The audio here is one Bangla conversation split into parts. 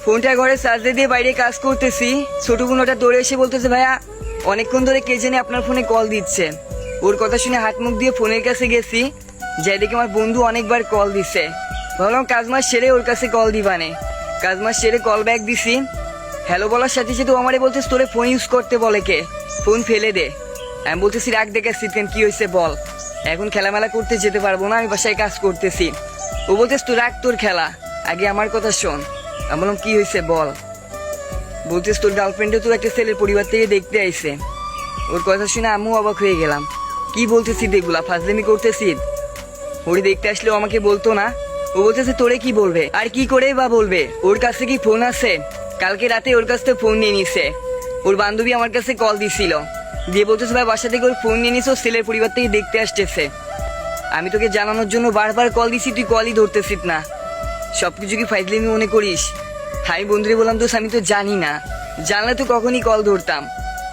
ফোনটা ঘরে চার্জে দিয়ে বাইরে কাজ করতেছি, ছোট বোন ওটা দৌড়ে এসে বলতেছে ভাইয়া অনেকক্ষণ ধরে কে জানি আপনার ফোনে কল দিচ্ছে। ওর কথা শুনে হাত মুখ দিয়ে ফোনের কাছে গেছি, যাই দেখি আমার বন্ধু অনেকবার কল দিছে। ভাবলাম কাজ মাস সেরে ওর কাছে কল দিবানে, কাজ মাস সেরে কল ব্যাক দিছি। হ্যালো বলার সাথে সাথে ও আমারে বলতেছে তোরে ফোন ইউজ করতে বলে কে, ফোন ফেলে দে। আমি বলতেছি রাখ দেখাচ্ছি কেন কি হয়েছে বল, এখন খেলামেলা করতে যেতে পারবো না, আমি বাসায় কাজ করতেছি। ও বলতেছ তুই রাখ তোর খেলা, আগে আমার কথা শোন। আমি বললাম কি হয়েছে বল। বলতেছ তোর গার্লফ্রেন্ডে তোর একটা ছেলের পরিবার থেকে দেখতে আইছে। ওর কথা শুনে আমিও অবাক হয়ে গেলাম। কি বলতেছি এগুলা, ফাজলামি করতেছি? ওরে দেখতে আসলেও আমাকে বলতো না। ও বলতেছে তোরে কি বলবে, আর কি করে বা বলবে, ওর কাছে কি ফোন আছে? কালকে রাতে ওর কাছ থেকে ফোন নিয়ে নিছে। ওর বান্ধবী আমার কাছে কল দিছিল, দিয়ে বলতেছে ভাই বাসা থেকে ওর ফোন নিয়ে নিছে, ওর ছেলের পরিবার থেকে দেখতে আসতেছে। আমি তোকে জানানোর জন্য বারবার কল দিছি, তুই কলই ধরতেছিস না। সবকিছু কি ফাইজলামি মনে করিস? হাই বন্ধুরে বললাম দোষ আমি তো জানি না, জানলে তো কখনই কল ধরতাম।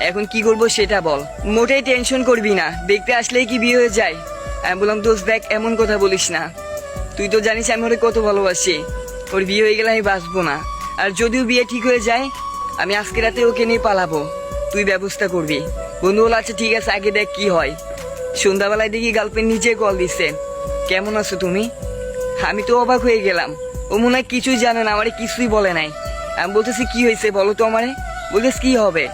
এখন কি করবো সেটা বল। মোটেই টেনশন করবি না, দেখতে আসলেই কি বিয়ে হয়ে যায়? আমি বললাম দোষ দেখ এমন কথা বলিস না, তুই তো জানিস আমি ওরে কত ভালোবাসি। ওর বিয়ে হয়ে গেলে আমি বাঁচবো না, আর যদিও বিয়ে ঠিক হয়ে যায় আমি আজকে রাতে ওকে নিয়ে পালাবো, তুই ব্যবস্থা করবি। বন্ধু বলো আচ্ছা ঠিক আছে আগে দেখ কি হয়। সন্ধ্যাবেলায় দেখি গার্লফ্রেন্ড নিজে কল দিচ্ছে, কেমন আছো তুমি? আমি তো অবাক হয়ে গেলাম, ও মনে হয় কিছুই জানে না, আমারে কিছুই বলে নাই। আমি বলতেছি কি হয়েছে বলো তো আমারে। বলতেছি কি হবে?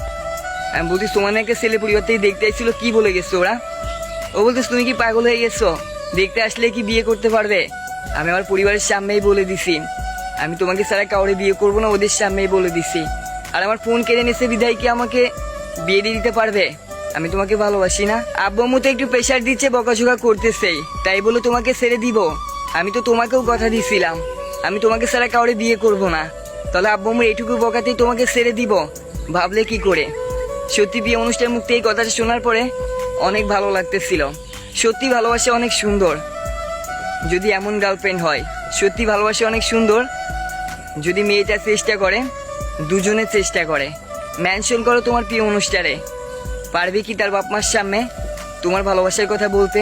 আমি বলতেছি তোমার একটা ছেলে পরিবার থেকে দেখতে আসছিল, কি বলে গেছো ওরা? ও বলতেছে তুমি কি পাগল হয়ে গেছো, দেখতে আসলে কি বিয়ে করতে পারবে? আমি আমার পরিবারের সামনেই বলে দিছি আমি তোমাকে ছাড়া কাউরে বিয়ে করবো না, ওদের সামনেই বলে দিছি। আর আমার ফোন কেড়ে নিছে বিধায় কি আমাকে বিয়ে দিয়ে দিতে পারবে? আমি তোমাকে ভালোবাসি না। আব্বু আম্মু তো একটু প্রেশার দিচ্ছে, বকাঝকা করতেছে, তাই বলে তোমাকে ছেড়ে দিব? আমি তো তোমাকেও কথা দিছিলাম আমি তোমাকে ছাড়া কাউরে বিয়ে করব না, তাহলে আব্বু আম্মু এইটুকু বকাতেই তোমাকে ছেড়ে দিব? ভাবলে কি করে? সত্যি বিয়ে অনুষ্ঠানের মুখ থেকে এই কথাটা শোনার পরে অনেক ভালো লাগতেছিল। সত্যি ভালোবাসা অনেক সুন্দর যদি এমন গার্লফ্রেন্ড হয়, সত্যি ভালোবাসা অনেক সুন্দর যদি মেয়েটা চেষ্টা করে, দুজনে চেষ্টা করে। মেনশন করো তোমার প্রিয় অনুষ্ঠানে, পারবে কি তার বাপ মার সামনে তোমার ভালোবাসার কথা বলতে?